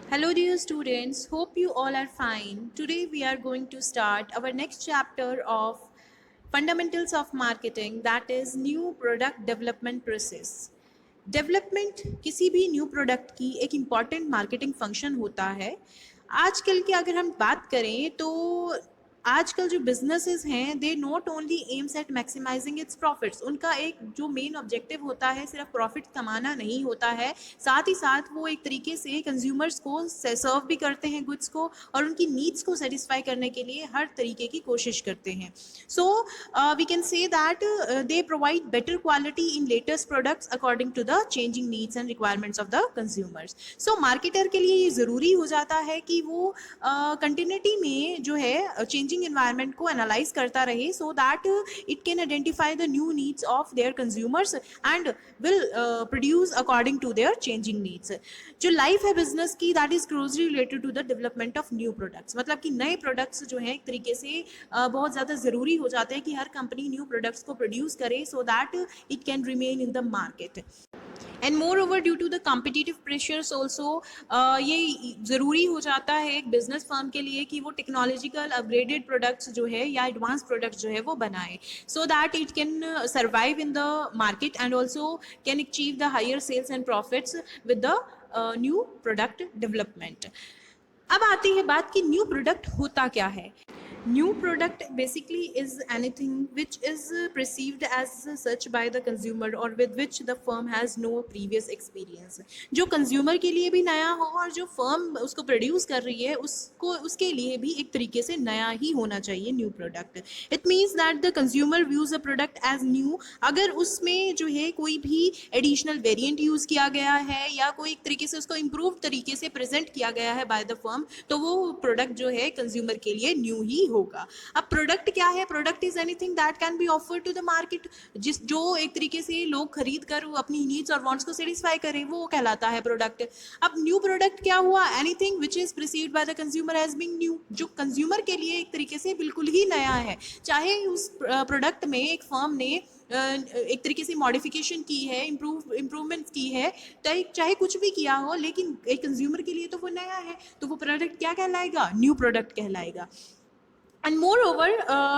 Hello, dear students. Hope you all are fine. Today, we are going to start our next chapter of Fundamentals of Marketing, that is, New Product Development Process. Development किसी भी new product की एक important marketing function होता है। आजकल की अगर हम बात करें तो आजकल जो बिजनेसेस हैं they not only aims at maximising its profits. उनका एक जो मेन ऑब्जेक्टिव होता है सिर्फ प्रॉफिट कमाना नहीं होता है, साथ ही साथ वो एक तरीके से कंज्यूमर्स को सर्व भी करते हैं गुड्स को, और उनकी नीड्स को सेटिस्फाई करने के लिए हर तरीके की कोशिश करते हैं। So we can say that they provide better quality in latest products according to the changing needs and requirements of the consumers. So marketer के लिए ये ज़रूरी हो जाता है कि वो कंटिन्यूटी में जो है चेंजिंग environment को एनालाइज करता रहे, so that it can identify the new needs of their consumers and will produce according to their changing needs। जो लाइफ है बिजनेस की that is closely related to the development of new products। मतलब कि नए products जो हैं एक तरीके से बहुत ज़्यादा ज़रूरी हो जाते हैं कि हर कंपनी न्यू प्रोडक्ट्स को प्रोड्यूस करे so that it can remain in the market। And moreover due to the competitive pressures also ये ज़रूरी हो जाता है एक बिजनेस फर्म के लिए कि वो टेक्नोलॉजिकल अपग्रेडेड प्रोडक्ट्स जो है या एडवांस प्रोडक्ट्स जो है वो बनाए, so that it can survive in the market and also can achieve the higher sales and profits with the new product development. अब आती है बात कि न्यू प्रोडक्ट होता क्या है। New product basically is anything which is perceived as such by the consumer or with which the firm has no previous experience। जो consumer के लिए भी नया हो और जो फर्म उसको प्रोड्यूस कर रही है उसको उसके लिए भी एक तरीके से नया ही होना चाहिए new product. It means that the consumer views a product as new. अगर उसमें जो है कोई भी एडिशनल वेरिएंट यूज़ किया गया है या कोई एक तरीके से उसको इम्प्रूव तरीके से प्रेजेंट किया गया है बाय द फर्म, तो वो प्रोडक्ट जो है कंज्यूमर के लिए न्यू ही होगा। अब प्रोडक्ट क्या है? Product is anything that can be offered to the market, जो एक तरीके से लोग खरीद कर अपनी नीड्स और वांट्स को सेटिस्फाई करें, वो कहलाता है प्रोडक्ट। अब न्यू प्रोडक्ट क्या हुआ? Anything which is perceived by the consumer as being new, जो कंज्यूमर के लिए एक तरीके से बिल्कुल ही नया है। चाहे उस प्रोडक्ट में एक फर्म ने एक तरीके से मॉडिफिकेशन की है, इम्प्रूवमेंट्स की है, चाहे कुछ भी किया हो, लेकिन एक कंज्यूमर के लिए तो वो नया है, तो वो प्रोडक्ट क्या कहलाएगा? न्यू प्रोडक्ट कहलाएगा। And moreover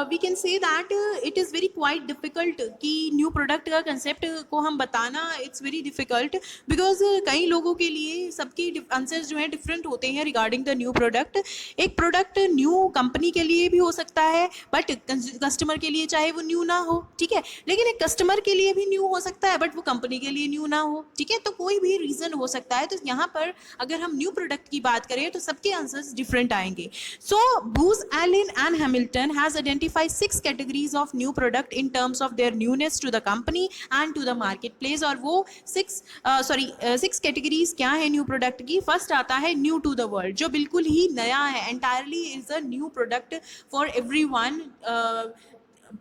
we can say that it is very quite difficult कि न्यू प्रोडक्ट का कंसेप्ट को हम बताना, इट्स वेरी डिफ़िकल्ट बिकॉज कई लोगों के लिए सबके आंसर्स जो हैं डिफरेंट होते हैं रिगार्डिंग द न्यू प्रोडक्ट। एक प्रोडक्ट न्यू कंपनी के लिए भी हो सकता है बट कस्टमर के लिए चाहे वो न्यू ना हो, ठीक है, लेकिन एक कस्टमर के लिए भी न्यू हो सकता है बट वो कंपनी के लिए न्यू ना हो, ठीक है, तो कोई भी रीज़न हो सकता है। तो यहाँ पर अगर हम न्यू प्रोडक्ट की बात करें तो सबके आंसर्स डिफरेंट आएंगे। So Booz Allen and Hamilton has identified 6 categories of new product in terms of their newness to the company and to the marketplace। और वो 6 categories क्या है न्यू प्रोडक्ट की? फर्स्ट आता है न्यू टू द वर्ल्ड, जो बिल्कुल ही नया है, entirely is a new product for everyone,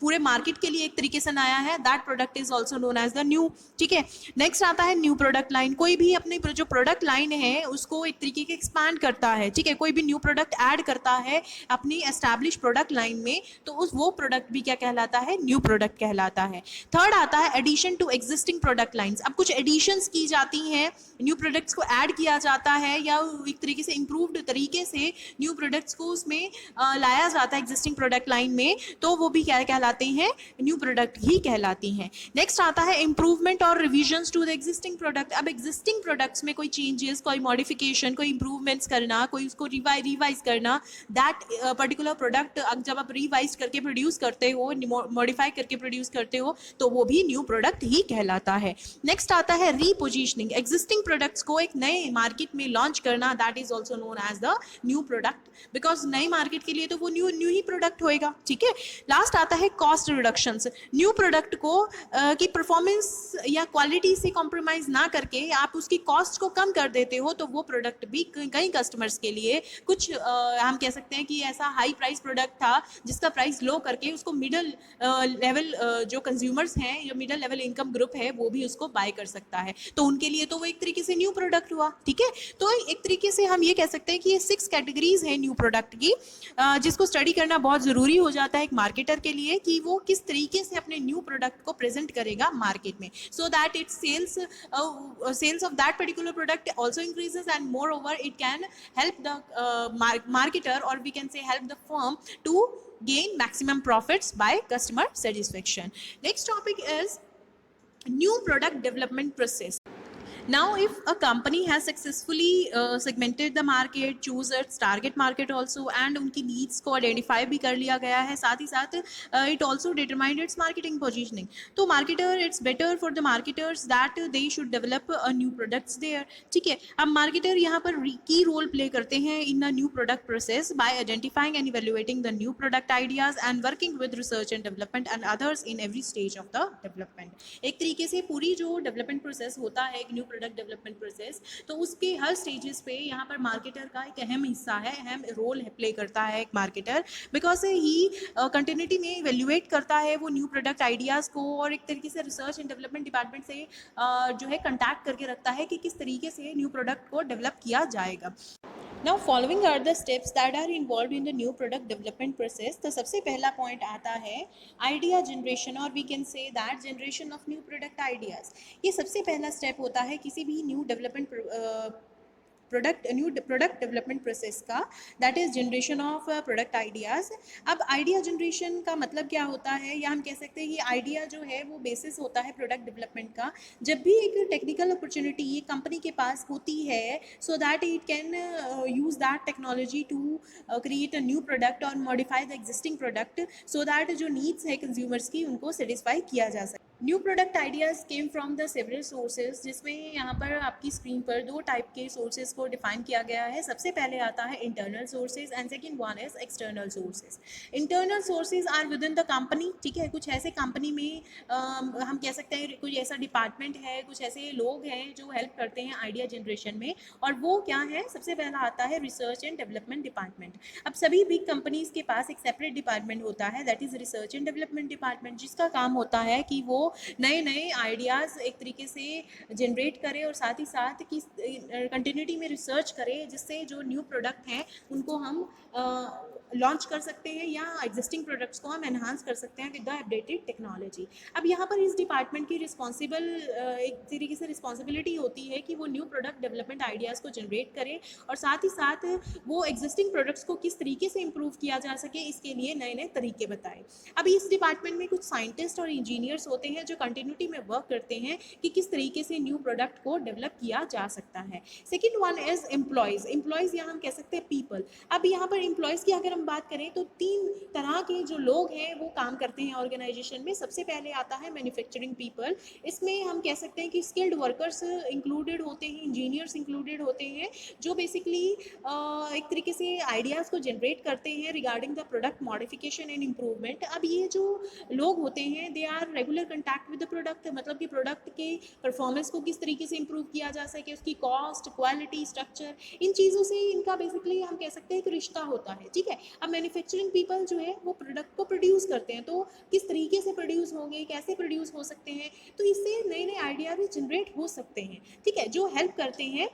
पूरे मार्केट के लिए एक तरीके से नया है, that product is also known as the new, ठीक है। नेक्स्ट आता है न्यू प्रोडक्ट लाइन, कोई भी अपनी जो प्रोडक्ट लाइन है उसको एक तरीके के एक्सपांड करता है, ठीक है, कोई भी न्यू प्रोडक्ट ऐड करता है अपनी एस्टैब्लिश प्रोडक्ट लाइन में, तो उस वो प्रोडक्ट भी क्या कहलाता है? न्यू प्रोडक्ट कहलाता है। थर्ड आता है addition to existing product lines. अब कुछ एडिशंस की जाती हैं, न्यू प्रोडक्ट्स को ऐड किया जाता है या एक तरीके से इम्प्रूव्ड तरीके से न्यू प्रोडक्ट्स को उसमें लाया जाता है एग्जिस्टिंग प्रोडक्ट लाइन में, तो वो भी क्या कहलाते हैं? न्यू प्रोडक्ट ही कहलाती हैं। नेक्स्ट आता है इंप्रूवमेंट और revisions to the existing product. अब एग्जिस्टिंग प्रोडक्ट्स में कोई चेंजेस, कोई मॉडिफिकेशन, कोई इंप्रूवमेंट्स करना, कोई उसको रिवाइज करना, दैट पर्टिकुलर प्रोडक्ट जब आप रिवाइज करके प्रोड्यूस करते हो, मॉडिफाई करके प्रोड्यूस करते हो, तो वो भी न्यू प्रोडक्ट ही कहलाता है। नेक्स्ट आता है रीपोजिशनिंग, एग्जिस्टिंग प्रोडक्ट्स को एक नए मार्केट में लॉन्च करना, that is also known as the new product, because नई मार्केट के लिए तो वो न्यू ही प्रोडक्ट होएगा, ठीक है। लास्ट आता है कॉस्ट रिडक्शंस, न्यू प्रोडक्ट को की परफॉर्मेंस या क्वालिटी से कॉम्प्रोमाइज ना करके आप उसकी कॉस्ट को कम कर देते हो, तो वो प्रोडक्ट भी कई कस्टमर्स के लिए कुछ हम कह सकते हैं कि ऐसा हाई प्राइस प्रोडक्ट था जिसका प्राइस लो करके उसको मिडल लेवल जो कंज्यूमर्स हैं, जो मिडल लेवल इनकम ग्रुप है, वो भी उसको बाय कर सकता है, तो उनके लिए तो वो एक तरीके से न्यू प्रोडक्ट हुआ, ठीक है। तो एक तरीके से हम ये कह सकते हैं कि ये 6 कैटेगरीज हैं न्यू प्रोडक्ट की, जिसको स्टडी करना बहुत ज़रूरी हो जाता है एक मार्केटर के लिए हैं कि वो किस तरीके से अपने न्यू प्रोडक्ट को प्रेजेंट करेगा मार्केट में, so that it's sales of that particular product also increases, and moreover it can help the marketer, or we can say help the firm to gain maximum profits by customer satisfaction. Next topic is new product development process. Now if a company has successfully segmented the market, choose its target market also, and उनकी needs को identify भी कर लिया गया है, साथ ही साथ it also determined its marketing positioning, तो marketer, it's better for the marketers that they should develop a new products there. ठीक है, अब marketer यहाँ पर key role play करते हैं in the new product process by identifying and evaluating the new product ideas and working with research and development and others in every stage of the development. एक तरीके से पूरी जो development process होता है एक न्यू प्रोडक्ट डेवलपमेंट प्रोसेस, तो उसके हर स्टेजेस पे यहाँ पर मार्केटर का एक अहम हिस्सा है, अहम रोल प्ले करता है एक मार्केटर, बिकॉज ही कंटिन्यूटी में इवेल्युएट करता है वो न्यू प्रोडक्ट आइडियाज़ को, और एक तरीके से रिसर्च एंड डेवलपमेंट डिपार्टमेंट से जो है कंटैक्ट करके रखता है कि किस तरीके से न्यू प्रोडक्ट को डेवलप किया जाएगा. Now following are the steps that are involved in the new product development process. तो सबसे पहला पॉइंट आता है आइडिया जनरेशन, और we can say that generation of new product ideas. ये सबसे पहला स्टेप होता है किसी भी new development new product development process का, that is generation of product ideas. अब आइडिया जनरेशन का मतलब क्या होता है, या हम कह सकते हैं कि आइडिया जो है वो बेसिस होता है प्रोडक्ट डेवलपमेंट का. जब भी एक टेक्निकल अपॉर्चुनिटी ये कंपनी के पास होती है, so that it can use that technology to create a new product और modify the existing product, so that जो नीड्स है कंज्यूमर्स की उनको सेटिस्फाई किया जा सके. New product ideas came from the several sources, जिसमें यहाँ पर आपकी स्क्रीन पर दो टाइप के सोर्सेज को डिफाइन किया गया है. सबसे पहले आता है internal sources and second one is external sources. Internal sources are within the company. ठीक है, कुछ ऐसे कंपनी में हम कह सकते हैं कुछ ऐसा डिपार्टमेंट है, कुछ ऐसे लोग हैं जो हेल्प करते हैं आइडिया जनरेशन में, और वो क्या है, सबसे पहला आता है रिसर्च एंड डेवलपमेंट डिपार्टमेंट. अब सभी बिग कंपनीज के पास एक सेपरेट डिपार्टमेंट होता है, that is research and development department, जिसका काम होता है कि वो नए नए आइडियाज़ एक तरीके से जनरेट करे और साथ ही साथ की कंटिन्यूटी में रिसर्च करे, जिससे जो न्यू प्रोडक्ट हैं उनको हम लॉन्च कर सकते हैं या एग्जिस्टिंग प्रोडक्ट्स को हम एनहांस कर सकते हैं विद द अपडेटेड टेक्नोलॉजी. अब यहाँ पर इस डिपार्टमेंट की एक तरीके से रिस्पॉन्सिबिलिटी होती है कि वो न्यू प्रोडक्ट डेवलपमेंट आइडियाज़ को जनरेट करे और साथ ही साथ वो एग्जिस्टिंग प्रोडक्ट्स को किस तरीके से इम्प्रूव किया जा सके, इसके लिए नए नए तरीके बताए. अब इस डिपार्टमेंट में कुछ साइंटिस्ट और इंजीनियर्स होते हैं जो कंटिन्यूटी में वर्क करते हैं कि किस तरीके से न्यू प्रोडक्ट को डेवलप किया जा सकता है. Second one is employees. Employees यहाँ हम कह सकते हैं पीपल. अब यहाँ पर एम्प्लॉयज़ की अगर हम बात करें तो तीन तरह के जो लोग हैं वो काम करते हैं ऑर्गेनाइजेशन में. सबसे पहले आता है मैन्युफैक्चरिंग पीपल. इसमें हम कह सकते हैं कि स्किल्ड वर्कर्स इंक्लूडेड होते हैं, इंजीनियर्स इंक्लूडेड होते हैं, जो बेसिकली एक तरीके से आइडियाज़ को जनरेट करते हैं regarding the product modification and improvement. अब ये जो लोग होते हैं they are regular contact with the product, मतलब कि प्रोडक्ट के परफॉर्मेंस को किस तरीके से इम्प्रूव किया जा सके, उसकी कॉस्ट, क्वालिटी, स्ट्रक्चर, इन चीज़ों से इनका बेसिकली हम कह सकते हैं एक रिश्ता होता है. ठीक है, अब मैन्युफैक्चरिंग पीपल जो है वो प्रोडक्ट को प्रोड्यूस करते हैं, तो किस तरीके से प्रोड्यूस होंगे, कैसे प्रोड्यूस हो सकते हैं, तो इससे नए नए आइडिया भी जनरेट हो सकते हैं. ठीक है, जो हेल्प करते हैं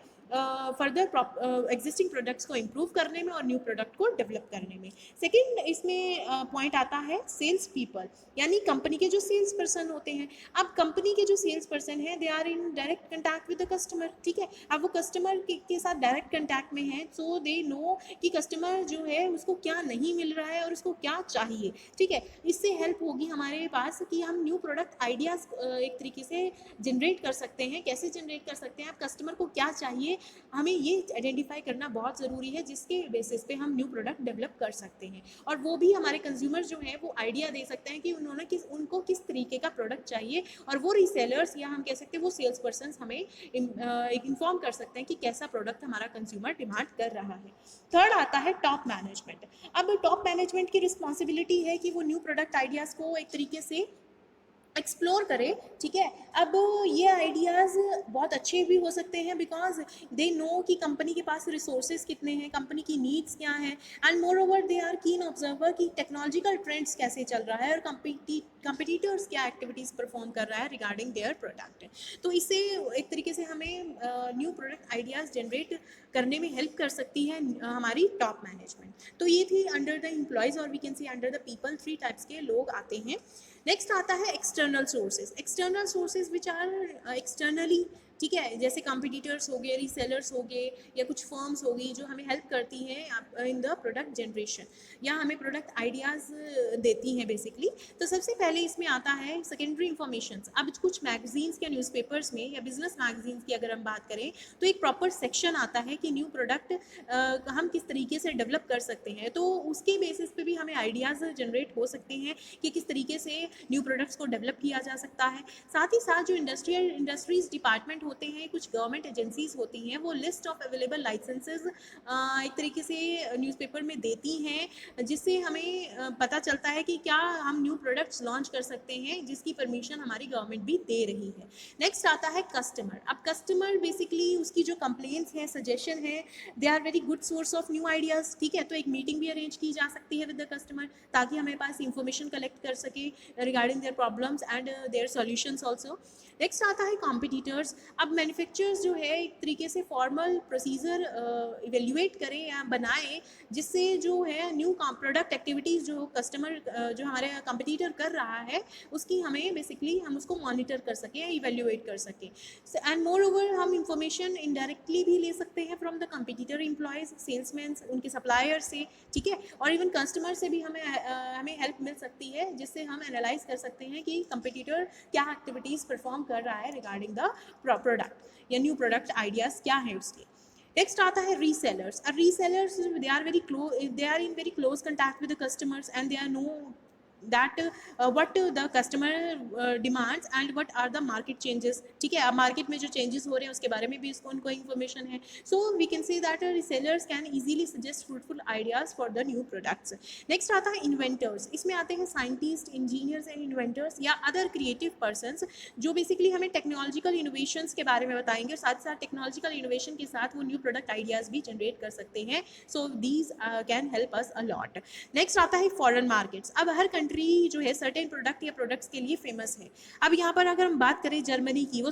फर्दर एग्जिस्टिंग प्रोडक्ट्स को इम्प्रूव करने में और न्यू प्रोडक्ट को डेवलप करने में. सेकेंड इसमें पॉइंट आता है सेल्स पीपल, यानी कंपनी के जो सेल्स पर्सन होते हैं. अब कंपनी के जो सेल्स पर्सन हैं they are in direct contact with the customer. ठीक है, अब वो कस्टमर के साथ डायरेक्ट कंटैक्ट में हैं, सो दे नो कि कस्टमर जो है उसको क्या नहीं मिल रहा है और उसको क्या चाहिए. ठीक है, इससे हेल्प होगी हमारे पास कि हम न्यू प्रोडक्ट आइडियाज़ एक तरीके से जनरेट कर सकते हैं. कैसे जनरेट कर सकते हैं, आप कस्टमर को क्या चाहिए हमें ये आइडेंटिफाई करना बहुत ज़रूरी है, जिसके बेसिस पे हम न्यू प्रोडक्ट डेवलप कर सकते हैं. और वो भी हमारे कंज्यूमर जो हैं वो आइडिया दे सकते हैं कि उनको किस तरीके का प्रोडक्ट चाहिए, और वो रीसेलर्स या हम कह सकते हैं वो सेल्स पर्सन हमें इन्फॉर्म कर सकते हैं कि कैसा प्रोडक्ट हमारा कंज्यूमर डिमांड कर रहा है. थर्ड आता है टॉप मैनेजमेंट. अब टॉप मैनेजमेंट की रिस्पॉन्सिबिलिटी है कि वो न्यू प्रोडक्ट आइडियाज़ को एक तरीके से एक्सप्लोर करें, ठीक है। अब ये आइडियाज़ बहुत अच्छे भी हो सकते हैं बिकॉज दे नो कि कंपनी के पास रिसोर्सेज कितने हैं, कंपनी की नीड्स क्या हैं, and moreover they are keen observer कि टेक्नोलॉजिकल ट्रेंड्स कैसे चल रहा है और कंपिटिटर्स क्या एक्टिविटीज़ परफॉर्म कर रहा है रिगार्डिंग देयर प्रोडक्ट। तो इससे एक तरीके से हमें न्यू प्रोडक्ट आइडियाज़ जनरेट करने में हेल्प कर सकती है हमारी टॉप मैनेजमेंट। तो ये थी अंडर द एम्प्लॉयज़ और we can see under the people, 3 types के लोग आते हैं। नेक्स्ट आता है external sources which are externally, ठीक है, जैसे कॉम्पिटिटर्स हो गए, रीसेलर्स हो गए, या कुछ फर्म्स हो गई जो हमें हेल्प करती हैं इन द प्रोडक्ट जनरेशन या हमें प्रोडक्ट आइडियाज़ देती हैं बेसिकली। तो सबसे पहले इसमें आता है सेकेंडरी इंफॉर्मेशन। अब कुछ मैगजीन्स या न्यूज़पेपर्स में या बिजनेस मैगजीन्स की अगर हम बात करें तो एक प्रॉपर सेक्शन आता है कि न्यू प्रोडक्ट हम किस तरीके से डेवलप कर सकते हैं, तो उसके बेसिस पे भी हमें आइडियाज़ जनरेट हो सकते हैं कि किस तरीके से न्यू प्रोडक्ट्स को डेवलप किया जा सकता है। साथ ही साथ जो इंडस्ट्रीज डिपार्टमेंट होते हैं, कुछ गवर्नमेंट एजेंसीज होती हैं, वो लिस्ट ऑफ अवेलेबल लाइसेंसेज एक तरीके से न्यूज़पेपर में देती हैं, जिससे हमें पता चलता है कि क्या हम न्यू प्रोडक्ट्स लॉन्च कर सकते हैं जिसकी परमिशन हमारी गवर्नमेंट भी दे रही है। नेक्स्ट आता है कस्टमर। अब कस्टमर बेसिकली उसकी जो कंप्लेंट्स हैं, सजेशन है, they are very good source of new ideas, ठीक है। तो एक मीटिंग भी अरेंज की जा सकती है विद द कस्टमर ताकि हमारे पास इंफॉर्मेशन कलेक्ट कर सके regarding their problems and their solutions also. Next आता है कॉम्पिटिटर्स। अब मैन्युफैक्चरर्स जो है एक तरीके से फॉर्मल प्रोसीजर इवेल्युएट करें या बनाएं, जिससे जो है न्यू प्रोडक्ट एक्टिविटीज़ जो कस्टमर जो हमारे कंपटीटर कर रहा है उसकी हमें बेसिकली हम उसको मॉनिटर कर सकें या इवेल्युएट कर सकें। एंड मोर ओवर हम इंफॉर्मेशन इनडायरेक्टली भी ले सकते हैं from the competitor employees, salesman, उनके सप्लायर से, ठीक है, और इवन कस्टमर से भी हमें हेल्प मिल सकती है, जिससे हम एनालाइज कर सकते हैं कि कंपटीटर क्या एक्टिविटीज़ परफॉर्म कर रहा है रिगार्डिंग द प्रोडक्ट या न्यू प्रोडक्ट आइडियाज़ क्या है उसके। नेक्स्ट आता है resellers. Resellers they are in very close contact with the customers and they are know that what the customer demands and what are the market changes, ठीक है। अब market में जो चेंजेस हो रहे हैं उसके बारे में भी इसको उनको इन्फॉर्मेशन है। So we can say that resellers can easily suggest fruitful ideas for the new products. Next आता है इन्वेंटर्स। इसमें आते हैं साइंटिस्ट, इंजीनियर्स एंड इन्वेंटर्स या अदर क्रिएटिव पर्सनस जो बेसिकली हमें टेक्नोलॉजिकल इनोवेशंस के बारे में बताएंगे और साथ साथ टेक्नोलॉजिकल इनोवेशन के साथ वो न्यू प्रोडक्ट आइडियाज़ भी जनरेट कर सकते हैं। So these can help us a lot. Next आता है फॉरेन मार्केट्स। अब हर कंट्री जो है सर्टेन प्रोडक्ट या प्रोडक्ट्स के लिए फेमस है। अब यहाँ पर अगर हम बात करें जर्मनी की, वो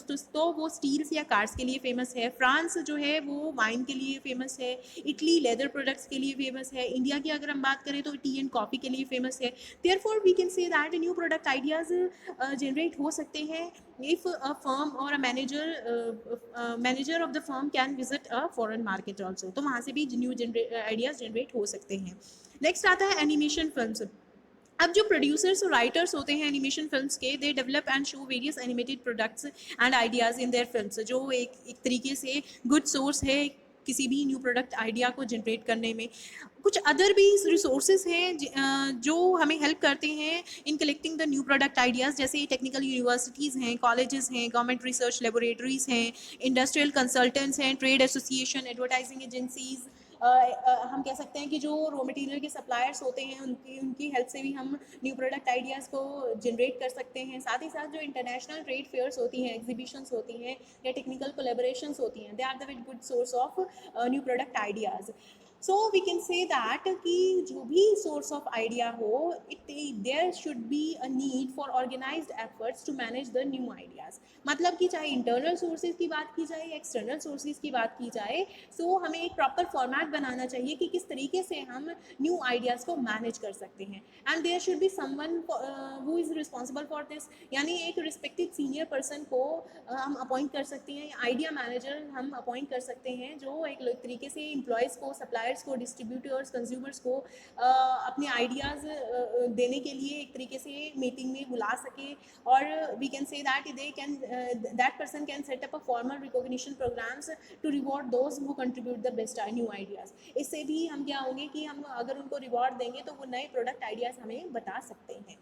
स्टील्स या कार्स के लिए फेमस है। फ्रांस जो है वो वाइन के लिए फेमस है। इटली लेदर प्रोडक्ट्स के लिए फेमस है। इंडिया की अगर हम बात करें तो टी एंड कॉफ़ी के लिए फेमस है। Therefore we can say that new product ideas generate हो सकते हैं if a firm or a manager of the firm can visit a foreign market also, तो वहाँ से भी न्यू आइडियाज़ जनरेट हो सकते हैं। नेक्स्ट आता है एनिमेशन फिल्म्स। अब जो प्रोड्यूसर्स और राइटर्स होते हैं एनिमेशन फिल्म्स के, they develop and show various animated products and ideas in their films, जो एक तरीके से गुड सोर्स है किसी भी न्यू प्रोडक्ट आइडिया को जनरेट करने में। कुछ अदर भी रिसोर्सेज हैं जो हमें हेल्प करते हैं in collecting the new product ideas, जैसे टेक्निकल यूनिवर्सिटीज़ हैं, कॉलेजेस हैं, गवर्नमेंट रिसर्च लेबोरेटरीज़ हैं, इंडस्ट्रियल कंसल्टेंट्स हैं, ट्रेड एसोसिएशन, एडवर्टाइजिंग एजेंसीज़। हम कह सकते हैं कि जो रॉ मटेरियल के सप्लायर्स होते हैं उनकी हेल्प से भी हम न्यू प्रोडक्ट आइडियाज़ को जनरेट कर सकते हैं। साथ ही साथ जो इंटरनेशनल ट्रेड फेयर्स होती हैं, एग्जीबिशंस होती हैं या टेक्निकल कोलेबोरेशंस होती हैं, they are the very good source of new product ideas. So we can say that कि जो भी सोर्स ऑफ आइडिया हो, there should be a need for organized efforts to manage the new ideas. मतलब कि चाहे internal sources की बात की जाए या एक्सटर्नल सोर्सेज की बात की जाए, सो हमें एक प्रॉपर फॉर्मेट बनाना चाहिए कि किस तरीके से हम न्यू आइडियाज़ को मैनेज कर सकते हैं। And there should be someone who is responsible for this, यानी एक रिस्पेक्टेड सीनियर पर्सन को हम अपॉइंट कर सकते हैं, आइडिया मैनेजर हम अपॉइंट कर सकते हैं, जो एक तरीके से एम्प्लॉयज़ को, सप्लायर्स को, डिस्ट्रीब्यूटर्स, कंज्यूमर्स को अपने आइडियाज़ देने के लिए एक तरीके से मीटिंग में बुला सके। और we can say that they can that person can set up a formal recognition programs to reward those who contribute the best new ideas. इससे भी हम क्या होंगे कि हम अगर उनको रिवॉर्ड देंगे तो वो नए प्रोडक्ट आइडियाज़ हमें बता सकते हैं।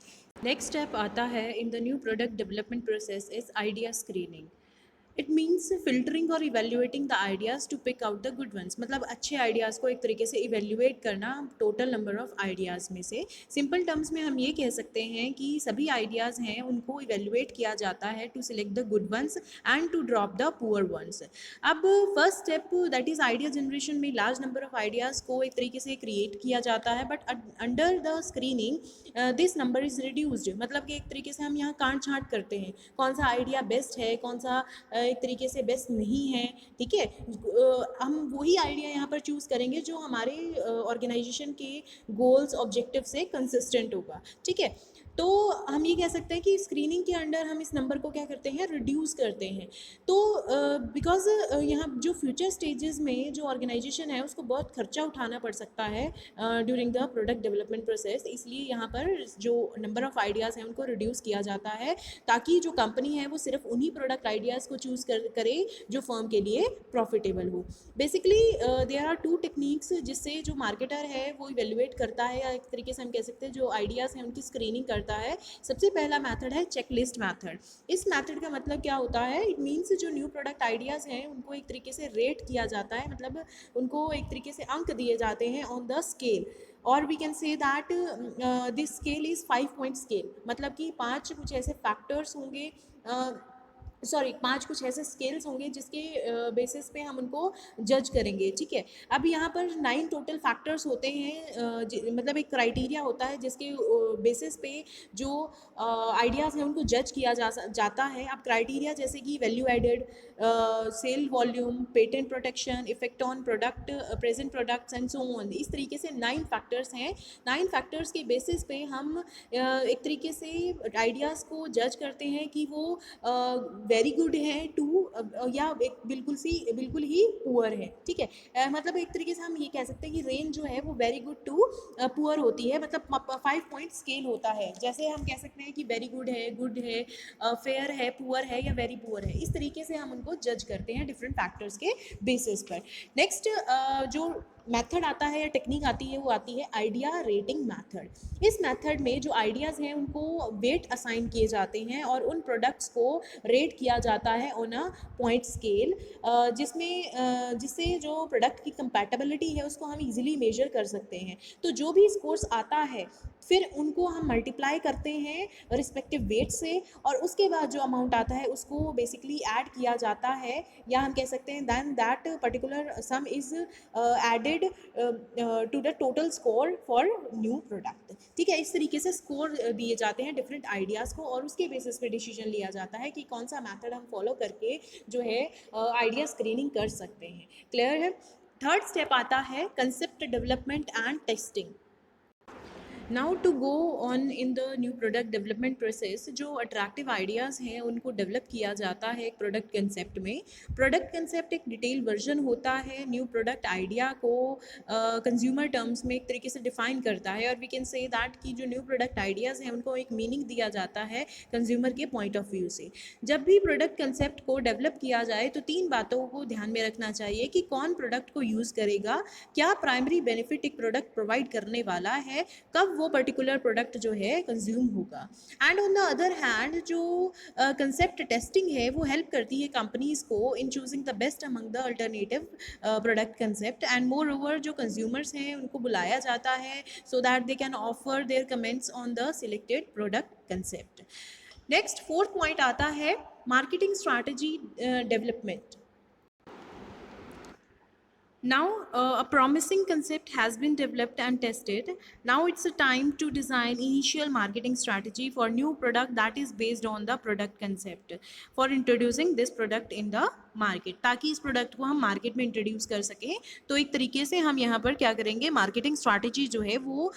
नेक्स्ट स्टेप आता है in the new product development process is idea screening. It means filtering और evaluating the ideas to pick out the good ones, मतलब अच्छे आइडियाज़ को एक तरीके से इवेल्युएट करना टोटल नंबर ऑफ आइडियाज़ में से। सिंपल टर्म्स में हम ये कह सकते हैं कि सभी आइडियाज़ हैं उनको इवेल्युएट किया जाता है to select the good ones and to drop the poor ones. अब first step that is idea generation में लार्ज नंबर ऑफ आइडियाज़ को एक तरीके से क्रिएट किया जाता है, but under the screening this number is reduced, मतलब कि एक तरीके से हम यहाँ काट छाँट करते हैं कौन सा आइडिया बेस्ट है, कौन सा एक तरीके से बेस्ट नहीं है। ठीक है, हम वही आइडिया यहाँ पर चूज़ करेंगे जो हमारे ऑर्गेनाइजेशन के गोल्स ऑब्जेक्टिव से कंसिस्टेंट होगा। ठीक है, तो हम ये कह सकते हैं कि स्क्रीनिंग के अंडर हम इस नंबर को क्या करते हैं, रिड्यूस करते हैं। तो बिकॉज यहाँ जो फ्यूचर स्टेजेस में जो ऑर्गेनाइजेशन है उसको बहुत खर्चा उठाना पड़ सकता है during the product development process, इसलिए यहाँ पर जो नंबर ऑफ आइडियाज़ हैं उनको रिड्यूस किया जाता है ताकि जो कंपनी है वो सिर्फ उन्हीं प्रोडक्ट आइडियाज़ को चूज़ करे जो फर्म के लिए प्रॉफिटेबल हो। Basically there are two techniques जिससे जो मार्केटर है वो इवेल्युएट करता है, या एक तरीके से हम कह सकते हैं जो आइडियाज़ हैं उनकी स्क्रीनिंग करता है। सबसे पहला मेथड है चेकलिस्ट मेथड। इस मेथड का मतलब क्या होता है, इट मीन्स जो न्यू प्रोडक्ट आइडियाज़ हैं उनको एक तरीके से रेट किया जाता है, मतलब उनको एक तरीके से अंक दिए जाते हैं ऑन द स्केल, और we can say that this scale is 5 point scale, मतलब कि 5 कुछ ऐसे फैक्टर्स होंगे, सॉरी 5 कुछ ऐसे स्केल्स होंगे जिसके बेसिस पे हम उनको जज करेंगे। ठीक है, अब यहाँ पर 9 टोटल फैक्टर्स होते हैं, मतलब एक क्राइटेरिया होता है जिसके बेसिस पे जो आइडियाज़ हैं उनको जज किया जाता है। अब क्राइटेरिया जैसे कि value added, sale volume, patent protection, effect on product, present products and so on, इस तरीके से 9 फैक्टर्स हैं। 9 फैक्टर्स के बेसिस पे हम एक तरीके से आइडियाज़ को जज करते हैं कि वो वेरी गुड है टू या एक बिल्कुल ही पुअर है। ठीक है, मतलब एक तरीके से हम ये कह सकते हैं कि रेंज जो है वो वेरी गुड टू पुअर होती है, मतलब 5 पॉइंट स्केल होता है। जैसे हम कह सकते हैं कि वेरी गुड है, फेयर है, पुअर है या वेरी पुअर है, इस तरीके से हम उनको जज करते हैं डिफरेंट फैक्टर्स के बेसिस पर। नेक्स्ट जो मेथड आता है या टेक्निक आती है वो आती है आइडिया रेटिंग मेथड। इस मेथड में जो आइडियाज़ हैं उनको वेट असाइन किए जाते हैं और उन प्रोडक्ट्स को रेट किया जाता है ऑन अ पॉइंट स्केल, जिससे जो प्रोडक्ट की कंपैटिबिलिटी है उसको हम इजीली मेजर कर सकते हैं। तो जो भी स्कोर्स आता है फिर उनको हम मल्टीप्लाई करते हैं रिस्पेक्टिव वेट से, और उसके बाद जो अमाउंट आता है उसको बेसिकली ऐड किया जाता है, या हम कह सकते हैं then that particular sum is added to the total score for new product. ठीक है, इस तरीके से स्कोर दिए जाते हैं डिफरेंट आइडियाज़ को, और उसके बेसिस पे डिसीजन लिया जाता है कि कौन सा मेथड हम फॉलो करके जो है आइडिया स्क्रीनिंग कर सकते हैं। क्लियर है। थर्ड स्टेप आता है concept development and testing. Now to go on in the new product development process, जो अट्रैक्टिव आइडियाज़ हैं उनको डेवलप किया जाता है एक प्रोडक्ट कंसेप्ट में। प्रोडक्ट कंसेप्ट एक डिटेल वर्जन होता है न्यू प्रोडक्ट आइडिया को कंज्यूमर टर्म्स में एक तरीके से डिफाइन करता है, और वी कैन से दैट कि जो न्यू प्रोडक्ट आइडियाज़ हैं उनको एक मीनिंग दिया जाता है कंज्यूमर के पॉइंट ऑफ व्यू से। जब भी प्रोडक्ट कंसेप्ट को डेवलप किया जाए तो 3 बातों को ध्यान में रखना चाहिए कि कौन प्रोडक्ट को यूज़ करेगा, क्या प्राइमरी बेनिफिट एक प्रोडक्ट प्रोवाइड करने वाला है, कब वो पर्टिकुलर प्रोडक्ट जो है कंज्यूम होगा। And on the other hand जो कंसेप्ट टेस्टिंग है वो हेल्प करती है कंपनीज को इन choosing the best among the alternative product concept, and moreover जो कंज्यूमर्स हैं उनको बुलाया जाता है so that they can offer there comments on the selected product concept. Next fourth point आता है marketing strategy development. Now, a promising concept has been developed and tested. Now it's a time to design initial marketing strategy for new product that is based on the product concept for introducing this product in the market, ताकि इस product को हम market में introduce कर सकें। तो एक तरीके से हम यहाँ पर क्या करेंगे, मार्केटिंग स्ट्रैटेजी जो है वो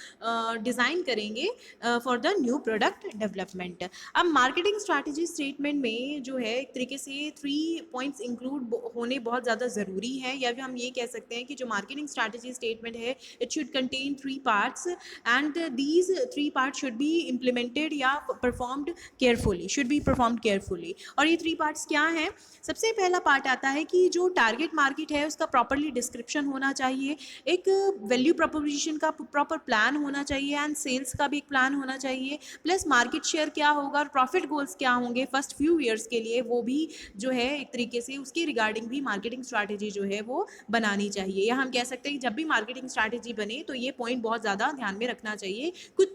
डिज़ाइन करेंगे for the new product development. अब मार्केटिंग स्ट्रैटेजी स्टेटमेंट में जो है एक तरीके से 3 पॉइंट्स इंक्लूड होने बहुत ज़्यादा ज़रूरी है, या फिर हम ये कह सकते हैं कि जो मार्केटिंग स्ट्रैटेजी स्टेटमेंट है, it should contain 3 parts and these 3 parts should be implemented या performed carefully, should be performed carefully. और ये 3 पार्ट्स क्या हैं? सबसे पहला पार्ट आता है कि जो टारगेट मार्केट है उसका प्रॉपरली डिस्क्रिप्शन होना चाहिए, एक वैल्यू प्रोपोजिशन का प्रॉपर प्लान होना चाहिए एंड सेल्स का भी एक प्लान होना चाहिए, प्लस मार्केट शेयर क्या होगा और प्रॉफिट गोल्स क्या होंगे फर्स्ट फ्यू ईयर्स के लिए, वो भी जो है एक तरीके से उसके रिगार्डिंग भी मार्केटिंग स्ट्रैटेजी जो है वो बनानी चाहिए। या हम कह सकते हैं कि जब भी मार्केटिंग स्ट्रैटेजी बने तो ये पॉइंट बहुत ज़्यादा ध्यान में रखना चाहिए कुछ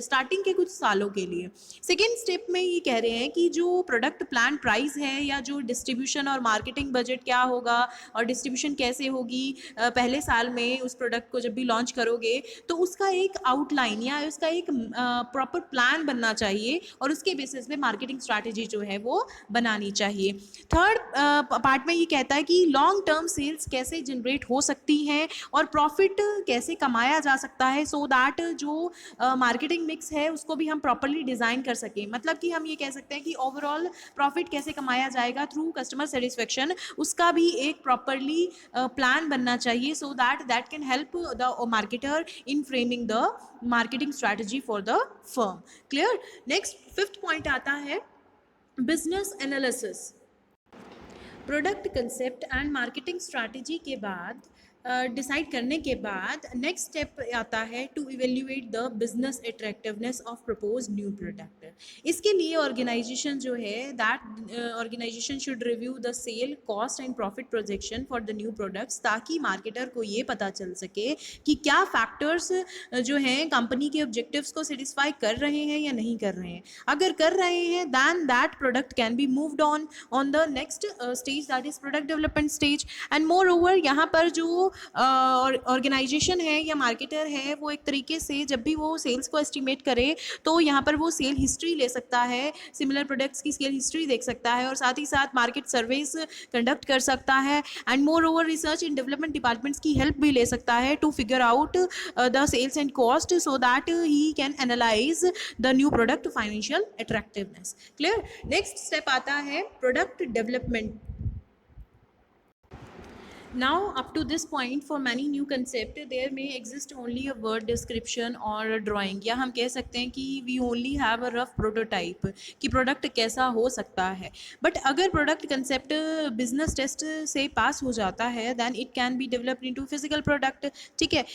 स्टार्टिंग के कुछ सालों के लिए। सेकेंड स्टेप में ये कह रहे हैं कि जो प्रोडक्ट प्लान प्राइस है या जो डिस्ट्रीब्यूशन और मार्केटिंग बजट क्या होगा और डिस्ट्रीब्यूशन कैसे होगी पहले साल में उस प्रोडक्ट को जब भी लॉन्च करोगे, तो उसका एक आउटलाइन या उसका एक प्रॉपर प्लान बनना चाहिए और उसके बेसिस पे मार्केटिंग स्ट्रैटेजी जो है वो बनानी चाहिए। थर्ड पार्ट में ये कहता है कि लॉन्ग टर्म सेल्स कैसे जनरेट हो सकती हैं और प्रॉफिट कैसे कमाया जा सकता है, सो दैट जो मार्केटिंग मिक्स है उसको भी हम प्रॉपरली डिज़ाइन कर सकें। मतलब कि हम ये कह सकते हैं कि ओवरऑल प्रॉफिट कैसे कमाया जाएगा थ्रू कस्टमर सेटिस्फेक्शन, उसका भी एक प्रॉपरली प्लान बनना चाहिए, so that can help the marketer in framing the marketing strategy for the firm. Clear? Next fifth point आता है business analysis. Product concept and marketing strategy के बाद डिसाइड करने के बाद नेक्स्ट स्टेप आता है to evaluate the business attractiveness of propose new product. इसके लिए ऑर्गेनाइजेशन जो है that organization should review the sale cost and profit projection for the new products, ताकि मार्केटर को ये पता चल सके कि क्या फैक्टर्स जो हैं कंपनी के ऑब्जेक्टिव्स को सेटिस्फाई कर रहे हैं या नहीं कर रहे हैं। अगर कर रहे हैं then that product can be moved on the next stage, that is product development stage. And moreover यहाँ पर जो ऑर्गेनाइजेशन है या मार्केटर है वो एक तरीके से जब भी वो सेल्स को एस्टिमेट करे तो यहाँ पर वो सेल हिस्ट्री ले सकता है, सिमिलर प्रोडक्ट्स की सेल हिस्ट्री देख सकता है और साथ ही साथ मार्केट सर्वेस कंडक्ट कर सकता है and moreover research and development departments की हेल्प भी ले सकता है to figure out the sales and cost, so that he can analyse the new product financial attractiveness. Clear? Next step आता है product development. Now up to this point for many new concept there may exist only a word description or a drawing, या हम कह सकते हैं कि we only have a rough prototype कि product कैसा हो सकता है। बट अगर प्रोडक्ट कंसेप्ट बिजनेस टेस्ट से पास हो जाता है then it can be developed into physical product. ठीक है,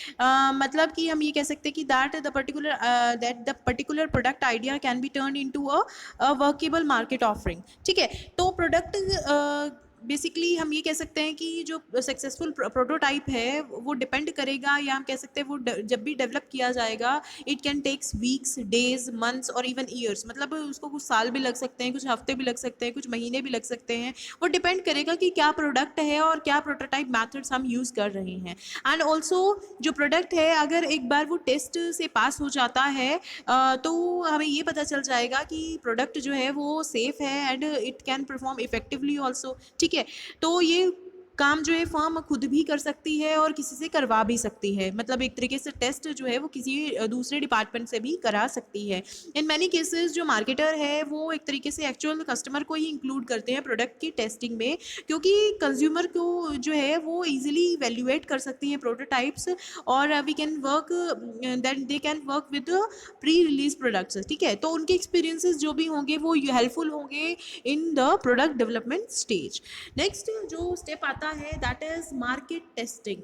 मतलब कि हम ये कह सकते हैं कि that the particular product idea can be turn into a workable market offering. ठीक है, तो प्रोडक्ट बेसिकली हम ये कह सकते हैं कि जो सक्सेसफुल प्रोटोटाइप है वो डिपेंड करेगा, या हम कह सकते हैं वो जब भी डेवलप किया जाएगा it can takes weeks, days, months और इवन ईयर्स। मतलब उसको कुछ साल भी लग सकते हैं, कुछ हफ्ते भी लग सकते हैं, कुछ महीने भी लग सकते हैं। वो डिपेंड करेगा कि क्या प्रोडक्ट है और क्या प्रोटोटाइप मैथड्स हम यूज़ कर रहे हैं। एंड ऑल्सो जो प्रोडक्ट है अगर एक बार वो टेस्ट से पास हो जाता है तो हमें ये पता चल जाएगा कि प्रोडक्ट जो है वो सेफ़ है and it can perform effectively also. ठीक है, तो ये काम जो है फर्म खुद भी कर सकती है और किसी से करवा भी सकती है। मतलब एक तरीके से टेस्ट जो है वो किसी दूसरे डिपार्टमेंट से भी करा सकती है। इन मैनी केसेस जो मार्केटर है वो एक तरीके से एक्चुअल कस्टमर को ही इंक्लूड करते हैं प्रोडक्ट की टेस्टिंग में, क्योंकि कंज्यूमर को जो है वो इजीली इवेल्युएट कर सकती हैं प्रोटोटाइप्स और we can work that they can work with pre release products. ठीक है, तो उनके एक्सपीरियंसेस जो भी होंगे वो हेल्पफुल होंगे in the product development stage. Next जो स्टेप आता है that is market testing.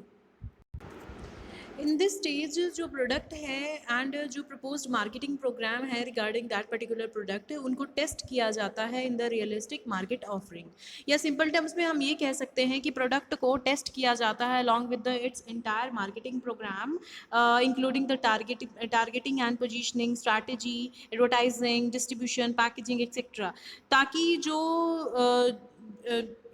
In this stage जो प्रोडक्ट है एंड जो प्रपोज्ड मार्केटिंग प्रोग्राम है रिगार्डिंग दैट पर्टिकुलर प्रोडक्ट उनको टेस्ट किया जाता है in the realistic market offering. या सिंपल टर्म्स में हम ये कह सकते हैं कि प्रोडक्ट को टेस्ट किया जाता है along with the its entire marketing program including the targeting and positioning strategy, advertising, distribution, packaging etcetera, ताकि जो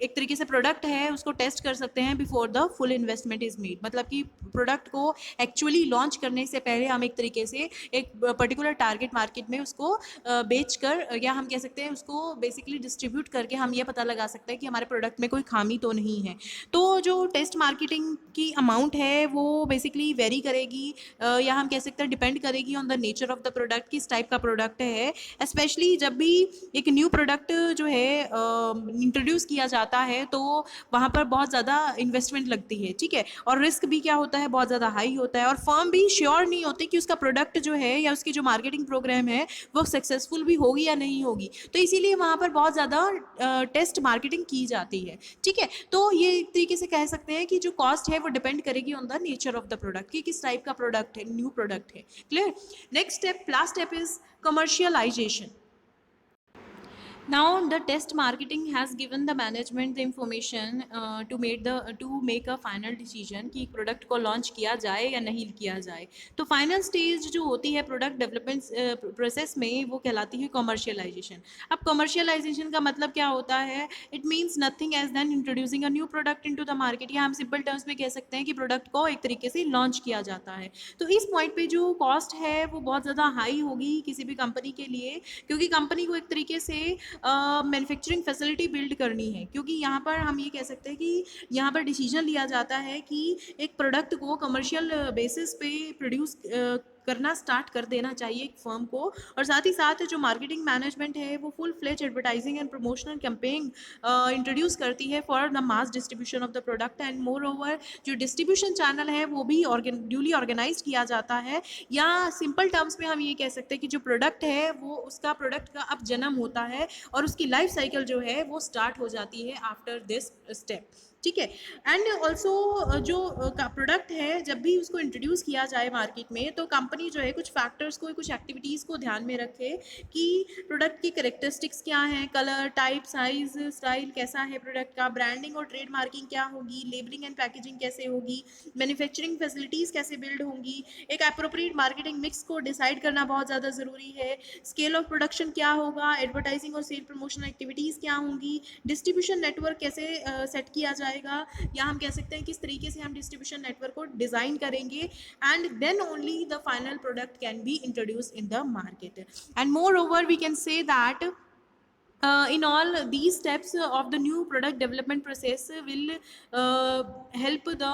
एक तरीके से प्रोडक्ट है उसको टेस्ट कर सकते हैं before the full investment is made. मतलब कि प्रोडक्ट को एक्चुअली लॉन्च करने से पहले हम एक तरीके से एक पर्टिकुलर टारगेट मार्केट में उसको बेच कर या हम कह सकते हैं उसको बेसिकली डिस्ट्रीब्यूट करके हम ये पता लगा सकते हैं कि हमारे प्रोडक्ट में कोई खामी तो नहीं है। तो जो टेस्ट मार्केटिंग की अमाउंट है वो बेसिकली वेरी करेगी या हम कह सकते हैं डिपेंड करेगी on the nature of the product, किस टाइप का प्रोडक्ट है। स्पेशली जब भी एक न्यू प्रोडक्ट जो है इंट्रोड्यूस किया जाता जाता है तो वहाँ पर बहुत ज़्यादा इन्वेस्टमेंट लगती है, ठीक है, और रिस्क भी क्या होता है, बहुत ज़्यादा हाई होता है, और फर्म भी श्योर नहीं होती कि उसका प्रोडक्ट जो है या उसकी जो मार्केटिंग प्रोग्राम है वो सक्सेसफुल भी होगी या नहीं होगी। तो इसीलिए वहाँ पर बहुत ज़्यादा टेस्ट मार्केटिंग की जाती है, ठीक है। तो ये एक तरीके से कह सकते हैं कि जो कॉस्ट है वो डिपेंड करेगी on the nature of the product, कि किस टाइप का प्रोडक्ट है, न्यू प्रोडक्ट है। Clear? Next step, last step is commercialisation. Now the test marketing has given the management the information to make a final decision कि product को launch किया जाए या नहीं किया जाए। तो फाइनल स्टेज जो होती है प्रोडक्ट डेवलपमेंट प्रोसेस में वो कहलाती है कमर्शियलाइजेशन। अब कमर्शियलाइजेशन का मतलब क्या होता है? It means nothing as then introducing a new product into the market, या हम सिंपल टर्म्स में कह सकते हैं कि प्रोडक्ट को एक तरीके से लॉन्च किया जाता है। तो इस पॉइंट पे जो कॉस्ट है वो बहुत ज़्यादा हाई होगी किसी भी कंपनी के लिए, क्योंकि कंपनी को एक तरीके से मैन्युफैक्चरिंग फैसिलिटी बिल्ड करनी है, क्योंकि यहाँ पर हम ये कह सकते हैं कि यहाँ पर डिसीजन लिया जाता है कि एक प्रोडक्ट को कमर्शियल बेसिस पे प्रोड्यूस करना स्टार्ट कर देना चाहिए एक फर्म को, और साथ ही साथ जो मार्केटिंग मैनेजमेंट है वो full fledge advertising and promotional campaign introduce करती है for the mass distribution of the product, and moreover जो डिस्ट्रीब्यूशन चैनल है वो भी ड्यूली ऑर्गेनाइज किया जाता है, या सिंपल टर्म्स में हम ये कह सकते हैं कि जो प्रोडक्ट है वो उसका प्रोडक्ट का अब जन्म होता है और उसकी लाइफ साइकिल जो है वो स्टार्ट हो जाती है आफ्टर दिस स्टेप, ठीक है। एंड ऑल्सो जो प्रोडक्ट है जब भी उसको इंट्रोड्यूस किया जाए मार्केट में, तो कंपनी जो है कुछ फैक्टर्स को, कुछ एक्टिविटीज़ को ध्यान में रखे कि प्रोडक्ट की करेक्टरिस्टिक्स क्या हैं, कलर, टाइप, साइज, स्टाइल कैसा है प्रोडक्ट का, ब्रांडिंग और ट्रेड मार्किंग क्या होगी, लेबलिंग एंड पैकेजिंग कैसे होगी, मैन्युफैक्चरिंग फैसिलिटीज़ कैसे बिल्ड होंगी, एक अप्रोप्रिएट मार्केटिंग मिक्स को डिसाइड करना बहुत ज़्यादा ज़रूरी है, स्केल ऑफ प्रोडक्शन क्या होगा, एडवर्टाइजिंग और सेल प्रमोशन एक्टिविटीज़ क्या होंगी, डिस्ट्रीब्यूशन नेटवर्क कैसे सेट किया जाएगा, या हम कह सकते हैं किस तरीके से हम डिस्ट्रीब्यूशन नेटवर्क को डिज़ाइन करेंगे, and then only the final product can be introduce in the market. And moreover we can say that in all these steps of the new product development process will help the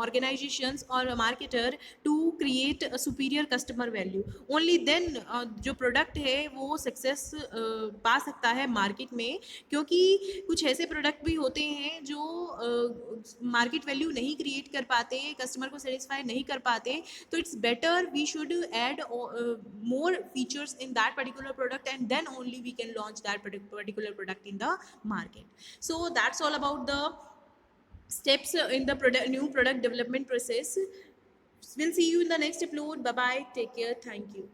organizations or a marketer to create a superior customer value. Only then जो product है वो success पा सकता है market में, क्योंकि कुछ ऐसे product भी होते हैं जो market value नहीं create कर पाते, customer को satisfy नहीं कर पाते, तो it's better we should add more features in that particular product, and then only we can launch that particular product in the market. So that's all about the steps in the new product development process. We'll see you in the next upload. Bye bye, take care, thank you.